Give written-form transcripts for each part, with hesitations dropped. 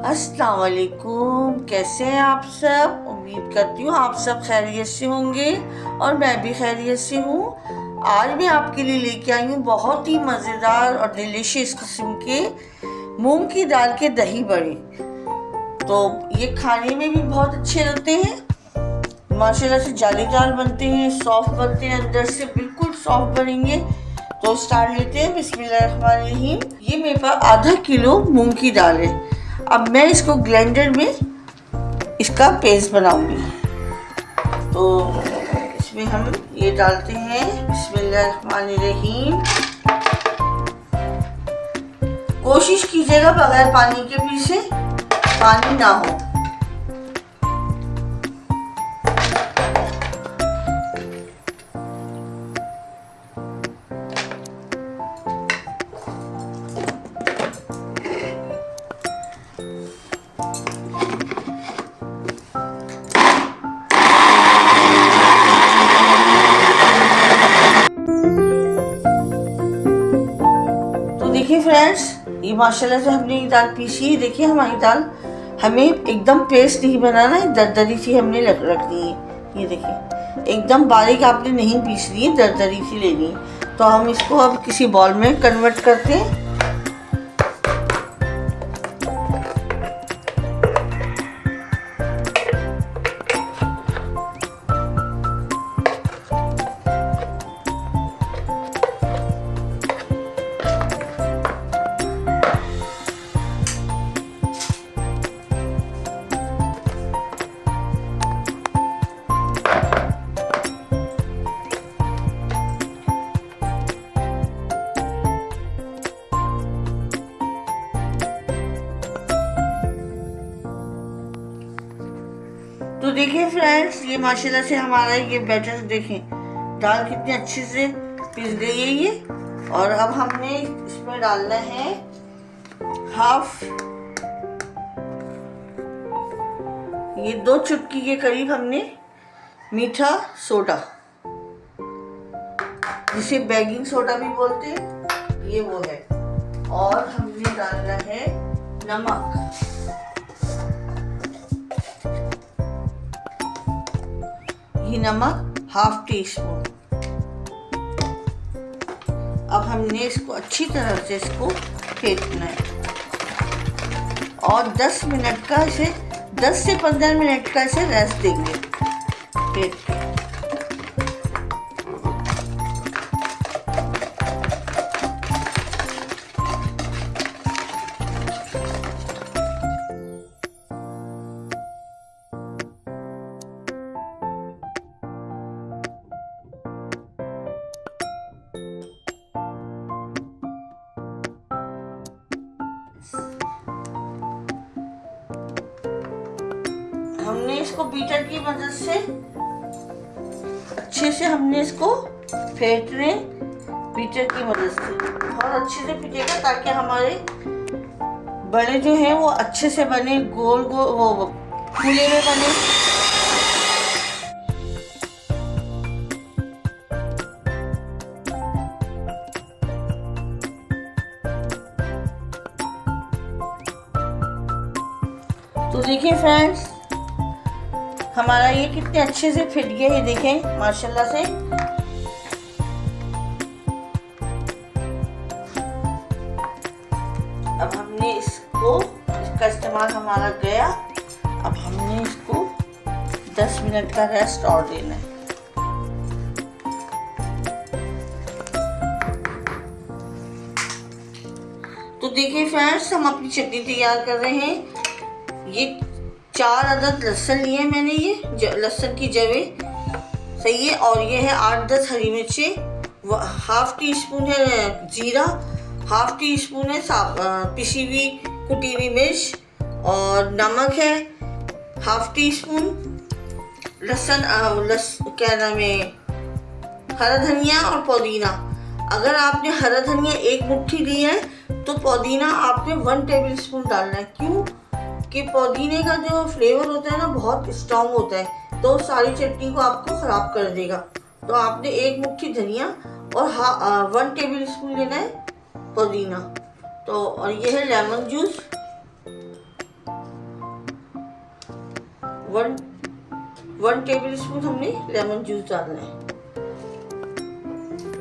अस्सलाम वालेकुम। कैसे हैं आप सब? उम्मीद करती हूँ आप सब खैरियत से होंगे और मैं भी खैरियत से हूँ। आज मैं आपके लिए लेके आई हूँ बहुत ही मज़ेदार और डिलीशियस किस्म के मूंग की दाल के दही बड़े। तो ये खाने में भी बहुत अच्छे लगते हैं, माशाल्लाह से जालीदार बनते हैं, सॉफ्ट बनते हैं, अंदर से बिल्कुल सॉफ्ट बनेंगे। तो स्टार्ट लेते हैं। बिस्मिल्लाहिर्रहमानिर्रहीम। ये मेरे पास आधा किलो मूंग की दाल है। अब मैं इसको ग्राइंडर में इसका पेस्ट बनाऊंगी। तो इसमें हम ये डालते हैं, बिस्मिल्लाहिर्रहमानिर्रहीम। कोशिश कीजिएगा बगैर पानी के पीसे, पानी ना हो। देखिए फ्रेंड्स, ये माशाल्लाह से हमने ये दाल पीसी है। देखिए हमारी दाल हमें एकदम पेस्ट नहीं बनाना है, दरदरी सी हमने रखनी है। ये देखिए एकदम बारीक आपने नहीं पीसनी है, दरदरी सी लेनी है। तो हम इसको अब किसी बॉल में कन्वर्ट करते हैं। तो देखिए फ्रेंड्स, ये माशाल्लाह से हमारा ये बैटर देखें, दाल कितनी अच्छे से पिस गई है ये। और अब हमने इसमें डालना है हाफ, ये 2 चुटकी के करीब हमने मीठा सोडा, जिसे बेकिंग सोडा भी बोलते हैं, ये वो है। और हमने डालना है नमक, ये नमक हाफ टी स्पून। अब हमने इसको अच्छी तरह से इसको फेंटना है और 10 मिनट का इसे 10 से 15 मिनट का इसे रेस्ट देंगे फेंट के। हमने इसको बीटर की मदद से अच्छे से हमने इसको फेंटने, बीटर की मदद से बहुत अच्छे से पीटेगा ताकि हमारे बड़े जो हैं वो अच्छे से बने, गोल गोल वो फूले हुए बने। तो देखिए फ्रेंड्स, हमारा ये कितने अच्छे से फिट गया है, देखें माशाल्लाह से। अब हमने इसका इस्तेमाल हमारा गया। अब हमने इसको 10 मिनट का रेस्ट और देना है। तो देखिए फ्रेंड्स, हम अपनी चटनी तैयार कर रहे हैं। ये 4 अदद लहसुन लिए मैंने, ये लहसुन की जवें सही है। और ये है 8-10 हरी मिर्चें, हाफ टी स्पून है जीरा, हाफ टी स्पून है पिसी हुई कुटी हुई मिर्च, और नमक है हाफ टी स्पून। लहसुन क्या नाम है, हरा धनिया और पुदीना। अगर आपने हरा धनिया 1 मुट्ठी ली है तो पुदीना आपने 1 टेबल स्पून डालना है। क्यों कि पुदीने का जो फ्लेवर होता है ना बहुत स्ट्रॉन्ग होता है, तो सारी चटनी को आपको ख़राब कर देगा। तो आपने 1 मुट्ठी धनिया और 1 टेबल स्पून लेना है पुदीना। तो और ये है lemon juice, one table spoon हमने लेमन जूस डालना है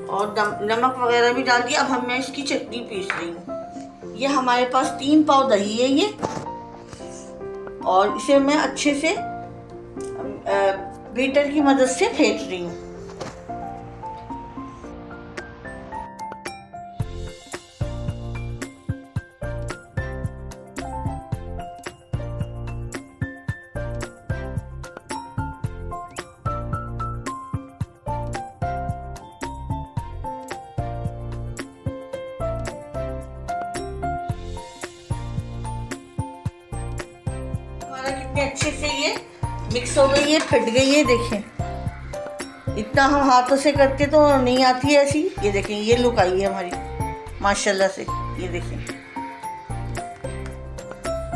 और नमक वगैरह भी डाल दिया। अब मैं इसकी चटनी पीस रही हूँ। ये हमारे पास 3 पाव दही है ये, और इसे मैं अच्छे से बीटर की मदद से फेंट रही हूँ। कितने अच्छे से ये मिक्स हो गई है, फट गई है। देखें, इतना हम हाथों से करते तो नहीं आती है ऐसी। ये देखें, ये लुक आई है हमारी माशाल्लाह से। ये देखें,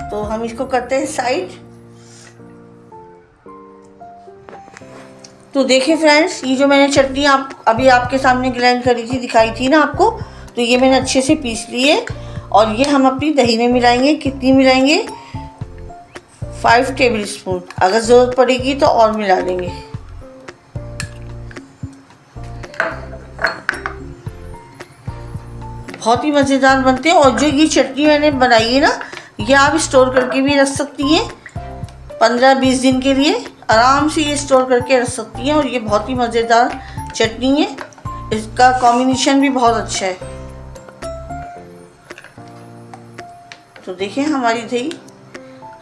तो हम इसको करते हैं साइड। तो देखिए फ्रेंड्स, ये जो मैंने चटनी अभी आपके सामने ग्राइंड करी थी, दिखाई थी ना आपको, तो ये मैंने अच्छे से पीस ली है और ये हम अपनी दही में मिलाएंगे। कितनी मिलाएंगे? 5 टेबल स्पून। अगर ज़रूरत पड़ेगी तो और मिला देंगे। बहुत ही मज़ेदार बनते हैं। और जो ये चटनी मैंने बनाई है ना, ये आप स्टोर करके भी रख सकती हैं 15-20 दिन के लिए। आराम से ये स्टोर करके रख सकती हैं और ये बहुत ही मज़ेदार चटनी है। इसका कॉम्बिनेशन भी बहुत अच्छा है। तो देखिए, हमारी दही,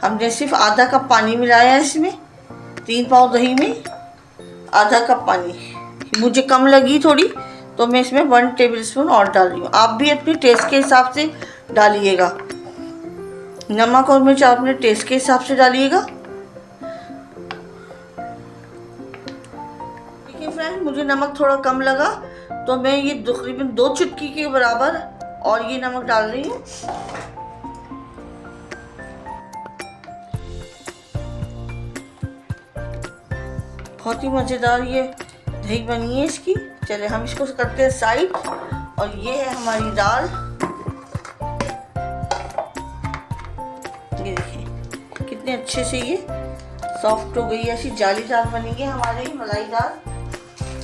हमने सिर्फ आधा कप पानी मिलाया है इसमें। 3 पाव दही में आधा कप पानी मुझे कम लगी थोड़ी, तो मैं इसमें 1 टेबल स्पून और डाल रही हूँ। आप भी अपने टेस्ट के हिसाब से डालिएगा। नमक और मिर्च आप अपने टेस्ट के हिसाब से डालिएगा। देखिए फ्रेंड, मुझे नमक थोड़ा कम लगा, तो मैं ये तकरीबन 2 चुटकी के बराबर और ये नमक डाल रही हूँ। बहुत ही मज़ेदार ये दही बनी है इसकी। चले हम इसको करते हैं साइड। और ये है हमारी दाल। ये देखिए कितने अच्छे से ये सॉफ्ट हो गई है, ऐसी जालीदार बनेंगे हमारे मलाईदार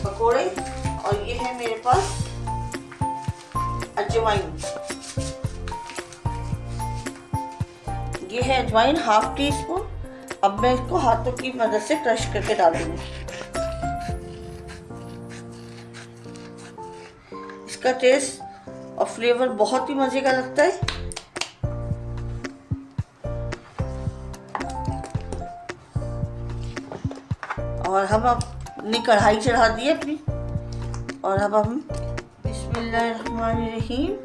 पकोड़े। और ये है मेरे पास अजवाइन। ये है अजवाइन 1/2 टीस्पून। अब मैं इसको हाथों की मदद से क्रश करके डाल दूंगी। इसका टेस्ट और फ्लेवर बहुत ही मजे का लगता है। और हम अपनी कढ़ाई चढ़ा दी है अपनी, और अब हम बिस्मिल्लाहिर्रहमानिर्रहीम।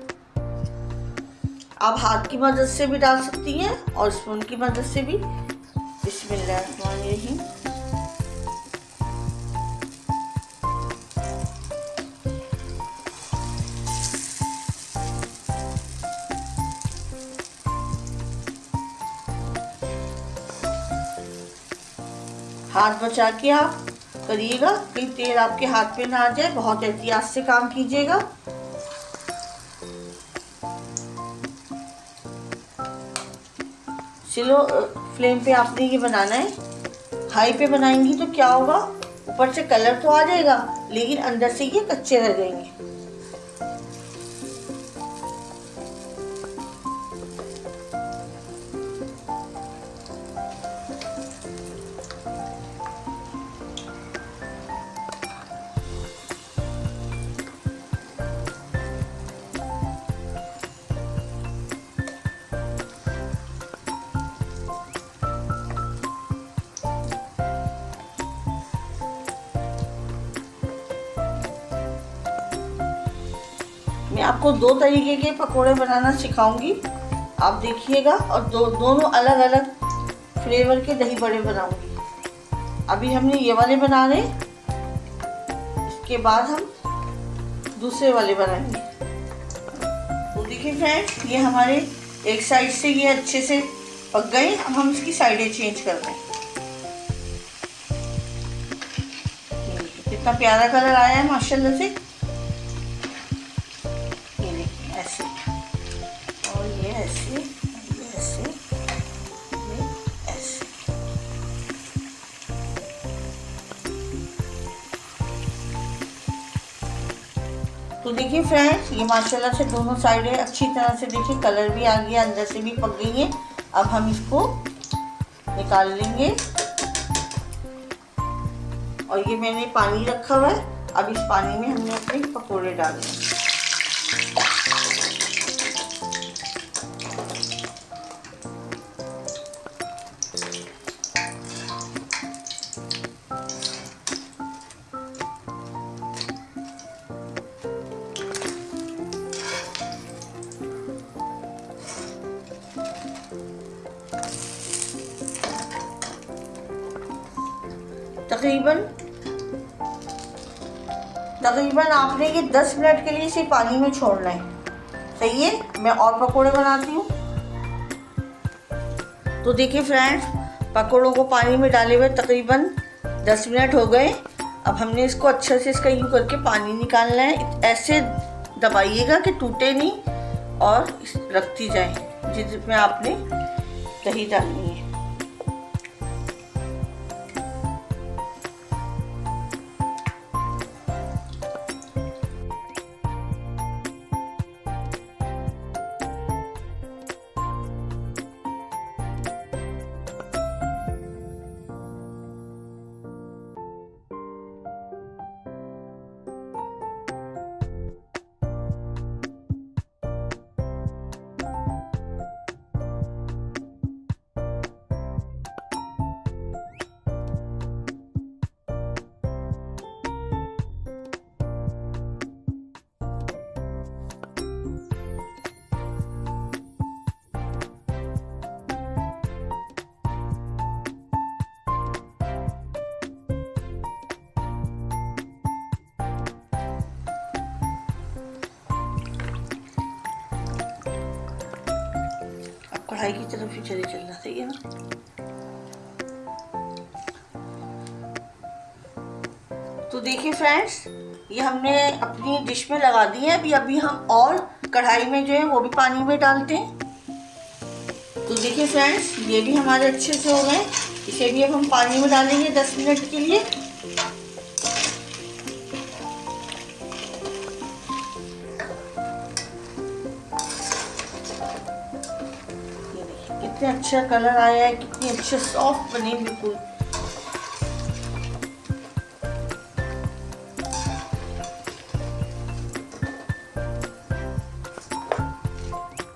आप हाथ की मदद से भी डाल सकती हैं और स्पून की मदद से भी। बिस्मिल्लाहिर्रहमानिर्रहीम। हाथ बचा के आप करिएगा, कहीं तेल आपके हाथ पे ना आ जाए। बहुत एहतियात से काम कीजिएगा। स्लो फ्लेम पे आपने ये बनाना है। हाई पे बनाएंगी तो क्या होगा, ऊपर से कलर तो आ जाएगा लेकिन अंदर से ये कच्चे रह जाएंगे। मैं आपको 2 तरीके के पकोड़े बनाना सिखाऊंगी, आप देखिएगा। और दोनों अलग अलग फ्लेवर के दही बड़े बनाऊंगी। अभी हमने ये वाले बना रहे, इसके बाद हम दूसरे वाले बनाएंगे। तो देखिए फ्रेंड, ये हमारे एक साइड से ये अच्छे से पक गए। अब हम इसकी साइडें चेंज कर रहे हैं। कितना प्यारा कलर आया है माशाल्लाह से। ऐसे और ये ऐसे, ये ऐसे, ये ऐसे। तो देखिए फ्रेंड्स, ये माशाल्लाह से दोनों साइडें अच्छी तरह से देखिए कलर भी आ गया, अंदर से भी पक गई है। अब हम इसको निकाल लेंगे। और ये मैंने पानी रखा हुआ है, अब इस पानी में हमने अपने पकोड़े डालने हैं। तकरीबन आपने ये 10 मिनट के लिए इसे पानी में छोड़ना है। सही है, मैं और पकोड़े बनाती हूँ। तो देखिए फ्रेंड्स, पकोड़ों को पानी में डाले हुए तकरीबन 10 मिनट हो गए। अब हमने इसको अच्छे से इसका यूँ करके पानी निकालना है। ऐसे दबाइएगा कि टूटे नहीं और रखती जाए जिसमें आपने दही डालनी है। कढ़ाई की तरफ ही चले चलना, सही है ना। तो देखिए फ्रेंड्स, ये हमने अपनी डिश में लगा दी है। अभी हम और कढ़ाई में जो है वो भी पानी में डालते हैं। तो देखिए फ्रेंड्स, ये भी हमारे अच्छे से हो गए। इसे भी अब हम पानी में डालेंगे 10 मिनट के लिए। कितने अच्छा कलर आया है, कितनी अच्छे सॉफ्ट बने बिल्कुल।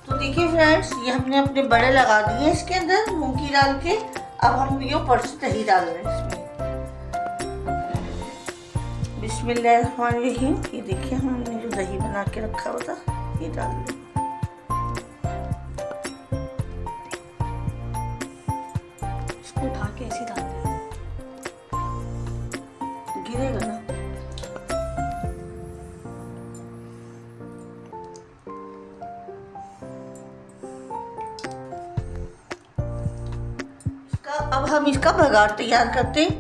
तो देखिए फ्रेंड्स, ये हमने अपने बड़े लगा दिए इसके अंदर मूंग की डाल के। अब हम ये ऊपर से दही डाल रहे हैं इसमें। बिस्मिल्लाहिर्रहमानिर्रहीम। ये देखिए हमने जो दही बना के रखा हुआ था ये डाल दें। उठा के ऐसे डाल दें, गिरेगा ना। अब हम इसका बघार तैयार करते हैं।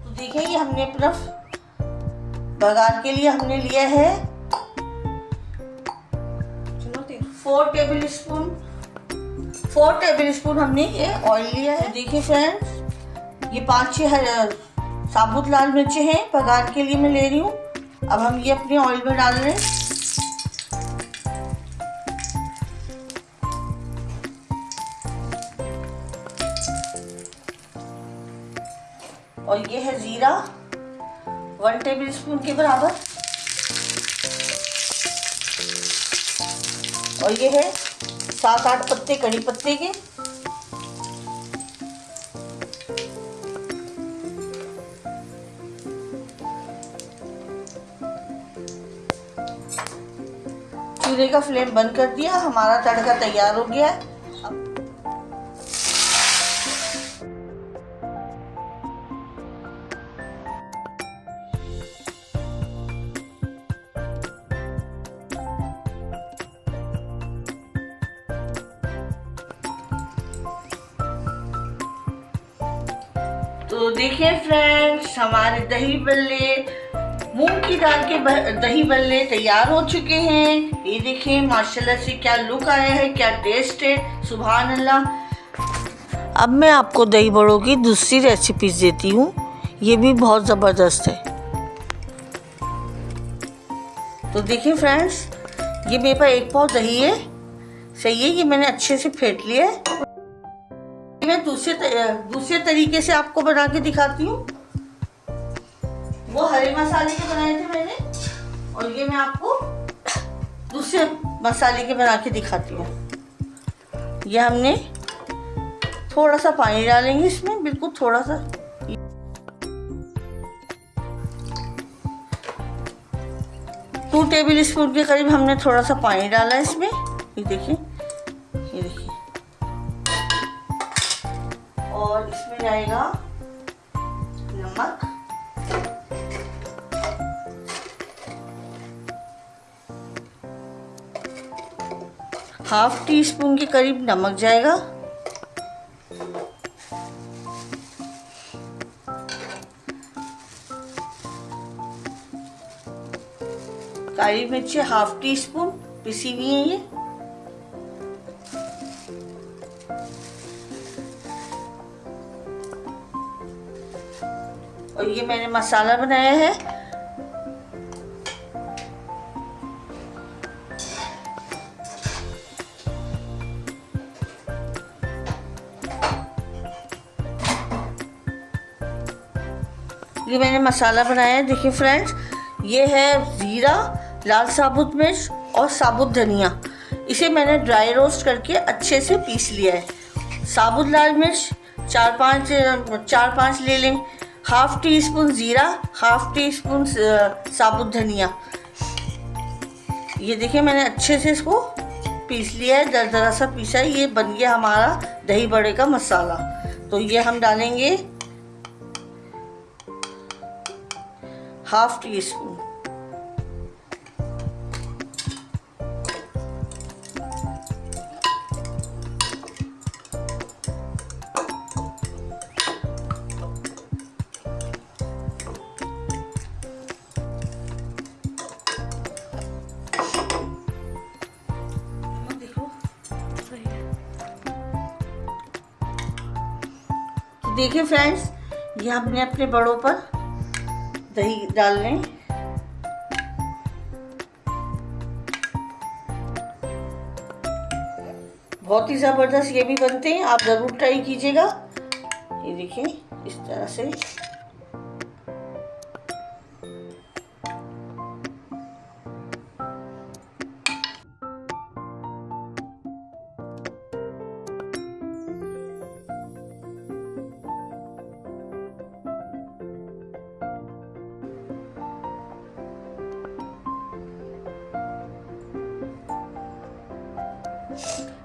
तो देखिए, ये हमने अपना बघार के लिए हमने लिया है 4 टेबल स्पून हमने ये ऑयल लिया है। देखिए फ्रेंड्स, ये 5-6 साबुत लाल मिर्चें हैं, बघार के लिए मैं ले रही हूँ। अब हम ये अपने ऑयल में डाल रहे हैं। और ये है जीरा 1 टेबल स्पून के बराबर। और ये है 7-8 पत्ते कड़ी पत्ते के। चूल्हे का फ्लेम बंद कर दिया, हमारा तड़का तैयार हो गया है। तो देखिए फ्रेंड्स, हमारे दही बल्ले, मूंग की दाल के दही बल्ले तैयार हो चुके हैं। ये देखिए माशाल्लाह से क्या लुक आया है, क्या टेस्ट है, सुभान अल्लाह। अब मैं आपको दही बड़ों की दूसरी रेसिपीज देती हूँ, ये भी बहुत ज़बरदस्त है। तो देखिए फ्रेंड्स, ये मेरे पास 1 पाव दही है, सही है। ये मैंने अच्छे से फेंट लिया है। मैं दूसरे तरीके से आपको बना के दिखाती हूँ। वो हरे मसाले के बनाए थे मैंने, और ये मैं आपको दूसरे मसाले के बना के दिखाती हूँ। ये हमने थोड़ा सा पानी डालेंगे इसमें, बिल्कुल थोड़ा सा। 2 टेबल स्पून के करीब हमने थोड़ा सा पानी डाला है इसमें। ये देखिए, ये देखिए। और इसमें जाएगा नमक, ½ टीस्पून के करीब नमक जाएगा। काली मिर्ची ½ टीस्पून पिसी हुई है ये। और ये मैंने मसाला बनाया है। ये मैंने मसाला बनाया है। देखिए फ्रेंड्स, ये है जीरा, लाल साबुत मिर्च और साबुत धनिया। इसे मैंने ड्राई रोस्ट करके अच्छे से पीस लिया है। साबुत लाल मिर्च 4-5 ले लें, ½ टीस्पून जीरा, ½ टीस्पून साबुत धनिया। ये देखिए, मैंने अच्छे से इसको पीस लिया है, दरदरा सा पीसा है। ये बन गया हमारा दही बड़े का मसाला। तो ये हम डालेंगे ½ टीस्पून। देखिए फ्रेंड्स, ये हमने अपने बड़ों पर दही डाल लें। बहुत ही ज़बरदस्त ये भी बनते हैं, आप ज़रूर ट्राई कीजिएगा। ये देखिए, इस तरह से।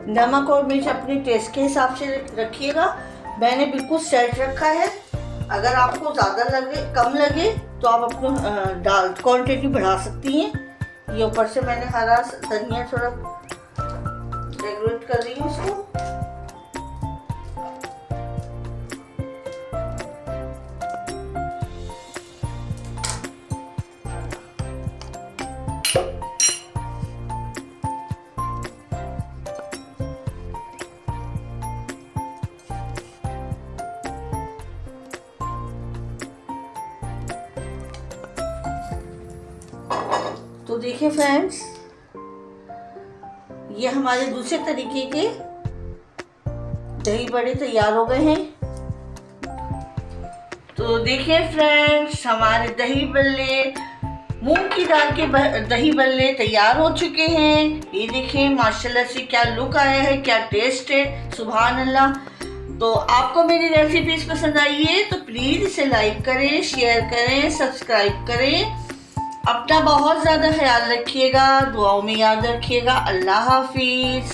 नमक और मिर्च अपने टेस्ट के हिसाब से रखिएगा। मैंने बिल्कुल सेट रखा है। अगर आपको ज़्यादा लगे, कम लगे, तो आप अपनी दाल क्वांटिटी बढ़ा सकती हैं। ये ऊपर से मैंने हरा धनिया थोड़ा डेकोरेट कर रही हूँ इसको। तो देखिए फ्रेंड्स, ये हमारे दूसरे तरीके के दही बड़े तैयार हो गए हैं। तो देखिए फ्रेंड्स, हमारे दही बल्ले, मूंग की दाल के दही बल्ले तैयार हो चुके हैं। ये देखिए माशाल्लाह से क्या लुक आया है, क्या टेस्ट है, सुभान अल्लाह। तो आपको मेरी रेसिपीज पसंद आई है तो प्लीज़ इसे लाइक करें, शेयर करें, सब्सक्राइब करें। अपना बहुत ज़्यादा ख्याल रखिएगा, दुआओं में याद रखिएगा। अल्लाह हाफिज़।